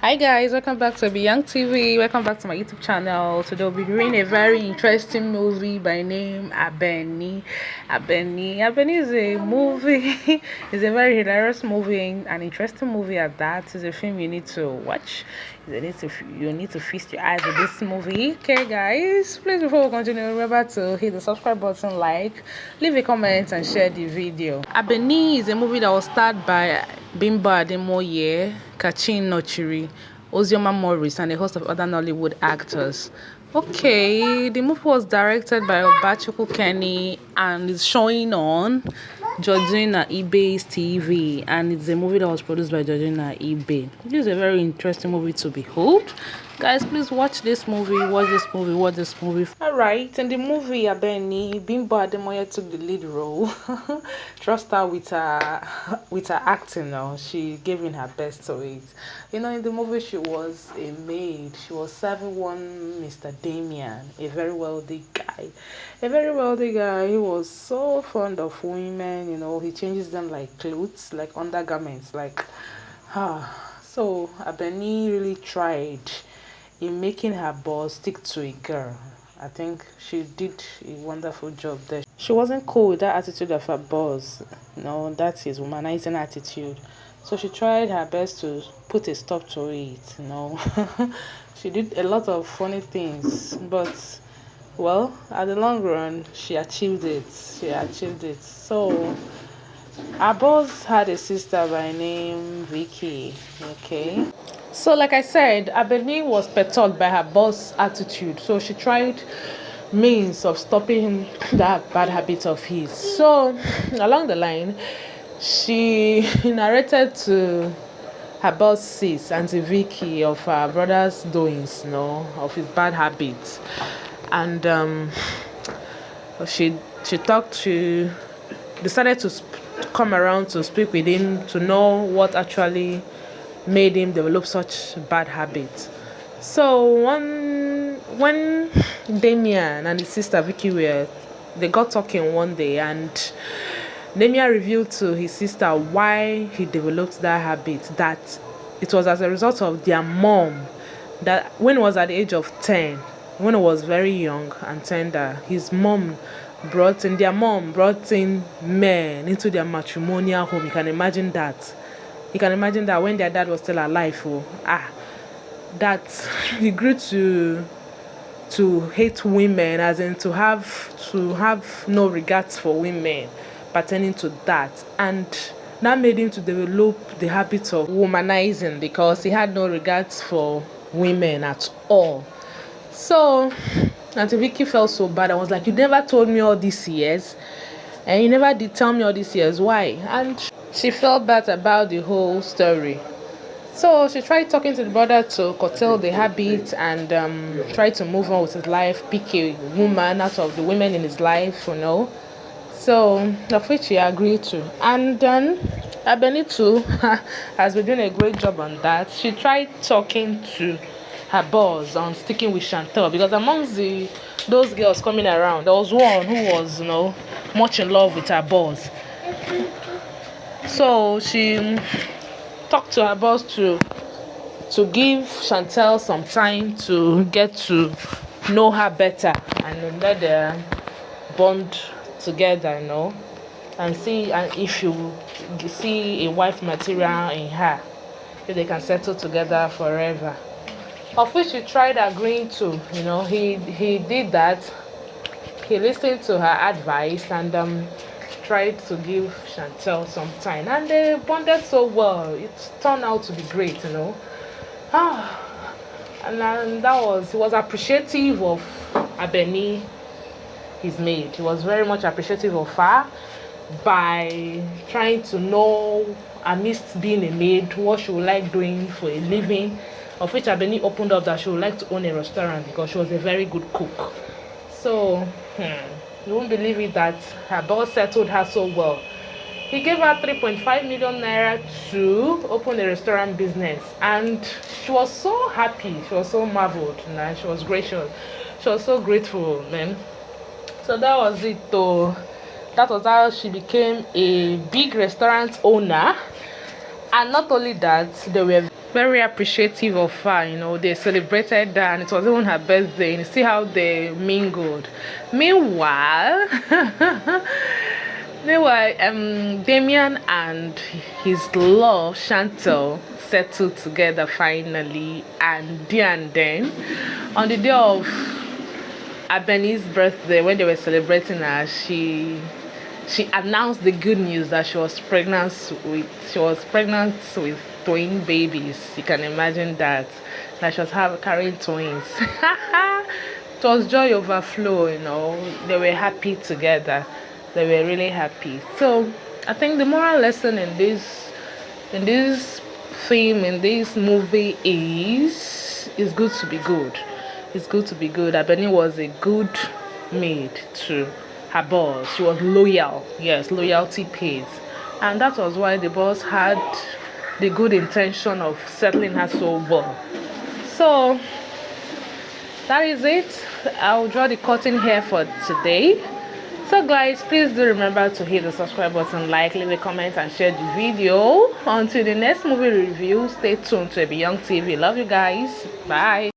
Hi guys, welcome back to Eby Young Tv. Welcome back to my YouTube channel. Today we'll be doing a very interesting movie by name Abeni. Abeni is a movie. It's a very hilarious movie, an interesting movie at that. It's a film you need to watch. You need to feast your eyes with this movie. Okay guys, please before we continue, remember to hit the subscribe button, like, leave a comment and share the video. Abeni is a movie that was starred by Bimbo, Ademoye, Kachi, Nnochiri, Ozioma, Maurice, and a host of other Nollywood actors. Okay, the movie was directed by Kenny and is showing on Georgina Eby's TV, and it's a movie that was produced by Georgina Eby. This is a very interesting movie to behold. Guys, please watch this movie, watch this movie. Alright, in the movie Abeni, Bimbo Ademoye took the lead role. Trust her with her acting now. She gave in her best to it. You know, in the movie she was a maid. She was serving one Mr. Damien, a very wealthy guy. He was so fond of women, you know, he changes them like clothes, like undergarments, like so Abeni really tried in making her boss stick to a girl. I think she did a wonderful job there. She wasn't cool with that attitude of her boss. No, that's his womanizing attitude. So she tried her best to put a stop to it, you know. She did a lot of funny things, but well, at the long run, she achieved it. So our boss had a sister by name Vicky. Okay. So like I said, Abeni was perturbed by her boss' attitude. So she tried means of stopping that bad habit of his. So along the line, she narrated to her boss sis, Auntie Vicky, of her brother's doings, you know, of his bad habits. And she decided to come around to speak with him to know what actually made him develop such bad habits. So when Damien and his sister Vicky they got talking one day, and Damien revealed to his sister why he developed that habit, that it was as a result of their mom, that when he was at the age of 10, when he was very young and tender, his mom brought in men into their matrimonial home. You can imagine that. When their dad was still alive, that he grew to hate women, as in to have no regards for women pertaining to that, and that made him to develop the habit of womanizing, because he had no regards for women at all. So Auntie Vicky felt so bad. I was like, you never told me all these years, and you never did tell me all these years. Why? And she felt bad about the whole story. So she tried talking to the brother to curtail the habit and try to move on with his life, pick a woman out of the women in his life, you know. So of which he agreed to. And then Abeni too has been doing a great job on that. She tried talking to her boss on sticking with Chantel, because amongst those girls coming around, there was one who was, you know, much in love with her boss. So she talked to her boss to give Chantel some time to get to know her better and let them bond together, you know, and see, and if you see a wife material in her, if they can settle together forever. Of which she tried agreeing to, you know, he did that. He listened to her advice and tried to give Chantel some time, and they bonded so well. It turned out to be great, you know. And he was appreciative of Abeni, his maid. He was very much appreciative of her by trying to know, amidst being a maid, what she would like doing for a living. Of which Abeni opened up that she would like to own a restaurant because she was a very good cook. So you won't believe it that her boss settled her so well. He gave her 3.5 million naira to open a restaurant business, and she was so happy. She was so marveled, and she was gracious. She was so grateful, man. So that was it, though. That was how she became a big restaurant owner. And not only that, they were very appreciative of her. You know, they celebrated her, and it was even her birthday. And you see how they mingled. Meanwhile, Damien and his love, Chantal, settled together finally, and then on the day of Abeni's birthday, when they were celebrating her, she announced the good news that she was pregnant with twin babies. You can imagine that she was carrying twins. It was joy overflow, you know. They were happy together. They were really happy. So I think the moral lesson in this film, in this movie, is it's good to be good. It's good to be good. Abeni was a good maid to her boss. She was loyal. Yes, loyalty pays. And that was why the boss had the good intention of settling her so well. So that is it. I'll draw the curtain here for today. So guys, please do remember to hit the subscribe button, like, leave a comment, and share the video. Until the next movie review, stay tuned to Eby Young TV. Love you guys. Bye.